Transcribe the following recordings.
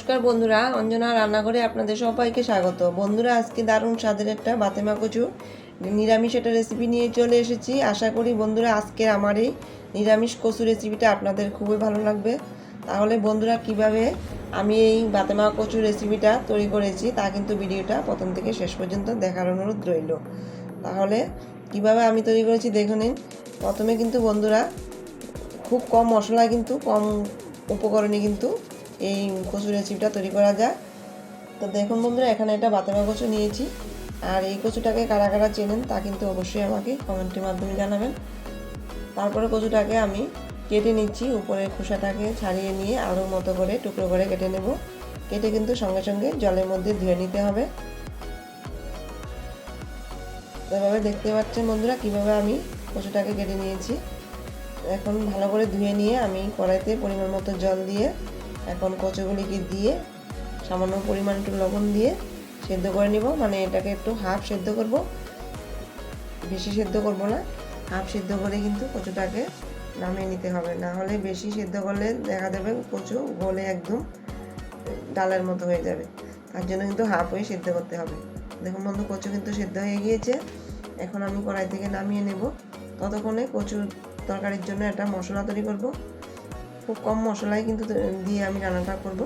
নমস্কার বন্ধুরা, অঞ্জনা রান্নাঘরে আপনাদের সবাইকে স্বাগত। বন্ধুরা, আজকে দারুণ স্বাদের একটা বাতেমা কচু নিরামিষ একটা রেসিপি নিয়ে চলে এসেছি। আশা করি বন্ধুরা আজকের আমার এই নিরামিষ কচু রেসিপিটা আপনাদের খুবই ভালো লাগবে। তাহলে বন্ধুরা, কিভাবে আমি এই বাতেমা কচু রেসিপিটা তৈরি করেছি তা কিন্তু ভিডিওটা প্রথম থেকে শেষ পর্যন্ত দেখার অনুরোধ রইল। তাহলে কিভাবে আমি তৈরি করেছি দেখে নিন। প্রথমে কিন্তু বন্ধুরা খুব কম মশলায় কিন্তু কম উপকরণে কিন্তু এই কচু রেসিপিটা তৈরি করা যায়। তো দেখুন বন্ধুরা, এখানে একটা বাতেমা কচু নিয়েছি। আর এই কচুটাকে কারা কারা চেনেন তা কিন্তু অবশ্যই আমাকে কমেন্টের মাধ্যমে জানাবেন। তারপরে কচুটাকে আমি কেটে নিচ্ছি, উপরের খোসাটাকে ছাড়িয়ে নিয়ে আলুর মতো করে টুকরো করে কেটে নেব। কেটে কিন্তু সঙ্গে সঙ্গে জলের মধ্যে ধুয়ে নিতে হবে। এভাবে দেখতে পাচ্ছেন বন্ধুরা কিভাবে আমি কচুটাকে কেটে নিয়েছি। এখন ভালো করে ধুয়ে নিয়ে আমি কড়াইতে পরিমাণ মতো জল দিয়ে এখন কচুগুলিকে দিয়ে সামান্য পরিমাণ একটু লবণ দিয়ে সেদ্ধ করে নিব। মানে এটাকে একটু হাফ সেদ্ধ করব, বেশি সেদ্ধ করব না। হাফ সেদ্ধ করে কিন্তু কচুটাকে নামিয়ে নিতে হবে, না হলে বেশি সেদ্ধ করলে দেখা যাবে কচু গলে একদম ডালের মতো হয়ে যাবে। তার জন্য কিন্তু হাফ হয়ে সেদ্ধ করতে হবে। দেখুন বন্ধু, কচু কিন্তু সেদ্ধ হয়ে গিয়েছে। এখন আমি কড়াই থেকে নামিয়ে নেব। ততক্ষণে কচুর তরকারির জন্য একটা মশলা তৈরি করব। খুব কম মশলায় কিন্তু দিয়ে আমি রান্নাটা করব।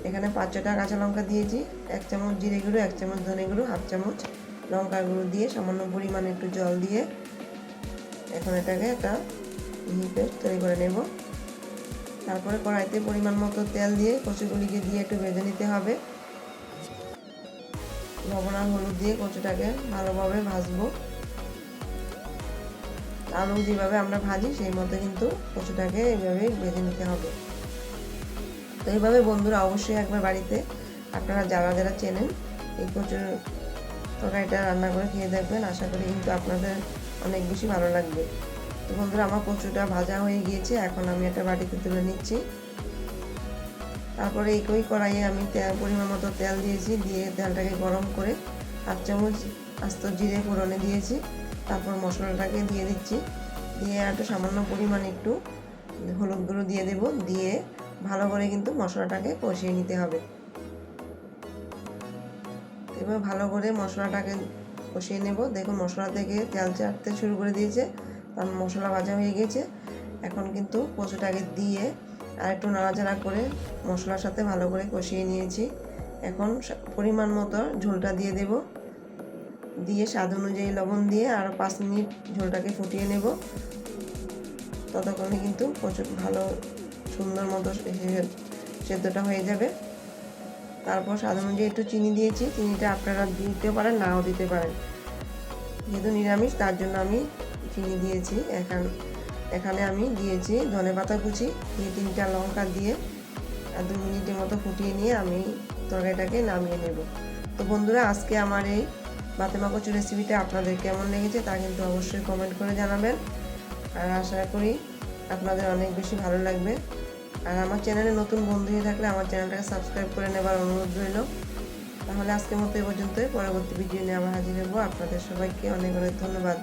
এখানে 5-6টা কাঁচা লঙ্কা দিয়েছি, 1 চামচ জিরে গুঁড়ো, 1 চামচ ধনে গুঁড়ো, হাফ চামচ লঙ্কা গুঁড়ো দিয়ে সামান্য পরিমাণে একটু জল দিয়ে এখন এটাকে একটা মিহি পেস্ট তৈরি করে নেব। তারপরে কড়াইতে পরিমাণ মতো তেল দিয়ে কচুগুলিকে দিয়ে একটু ভেজে নিতে হবে। লবণ আর হলুদ দিয়ে কচুটাকে ভালোভাবে ভাজবো। আলু যেভাবে আমরা ভাজি সেই মতো কিন্তু কচুটাকে এইভাবে ভেজে নিতে হবে। তো এইভাবে বন্ধুরা অবশ্যই একবার বাড়িতে আপনারা যারা যারা চেনেন এই কচুর তরকারিটা রান্না করে খেয়ে দেখবেন। আশা করি কিন্তু আপনাদের অনেক বেশি ভালো লাগবে। তো বন্ধুরা, আমার কচুটা ভাজা হয়ে গিয়েছে। এখন আমি একটা বাটিতে তুলে নিচ্ছি। তারপরে একই কড়াইয়ে আমি পরিমাণ মতো তেল দিয়েছি, দিয়ে তেলটাকে গরম করে হাফ চামচ আস্ত জিরে ফোড়নে দিয়েছি। তারপর মশলাটাকে দিয়ে দিচ্ছি, দিয়ে একটু সামান্য পরিমাণে একটু হলুদ গুঁড়ো দিয়ে দেব, দিয়ে ভালো করে কিন্তু মশলাটাকে কষিয়ে নিতে হবে। এবার ভালো করে মশলাটাকে কষিয়ে নেব। দেখুন মশলা থেকে তেল ছাড়তে শুরু করে দিয়েছে, তার মশলা ভাজা হয়ে গেছে। এখন কিন্তু কচুটাকে দিয়ে আর একটু নাড়াচাড়া করে মশলার সাথে ভালো করে কষিয়ে নিয়েছি। এখন পরিমাণ মতো ঝোলটা দিয়ে দেব, দিয়ে স্বাদ অনুযায়ী লবণ দিয়ে আরও 5 মিনিট ঝোলটাকে ফুটিয়ে নেব। ততক্ষণে কিন্তু কচু ভালো সুন্দর মতো সেদ্ধটা হয়ে যাবে। তারপর স্বাদ অনুযায়ী একটু চিনি দিয়েছি। চিনিটা আপনারা দিতে পারেন, নাও দিতে পারেন। যেহেতু নিরামিষ তার জন্য আমি চিনি দিয়েছি। এখানে আমি দিয়েছি ধনেপাতা কুচি, দিয়ে 3টা লঙ্কা দিয়ে আর 2 মিনিটের মতো ফুটিয়ে নিয়ে আমি তরকারিটাকে নামিয়ে নেব। তো বন্ধুরা, আজকে আমার এই বাতেমা কচু রেসিপিটা আপনাদের কেমন লেগেছে তা কিন্তু অবশ্যই কমেন্ট করে জানাবেন। আর আশা করি আপনাদের অনেক বেশি ভালো লাগবে। আর আমার চ্যানেলে নতুন বন্ধু হয়ে থাকলে আমার চ্যানেলটাকে সাবস্ক্রাইব করে নেবার অনুরোধ রইল। তাহলে আজকের মতো এই পর্যন্তই। পরবর্তী ভিডিও নিয়ে আবার হাজির হব। আপনাদের সবাইকে অনেক অনেক ধন্যবাদ।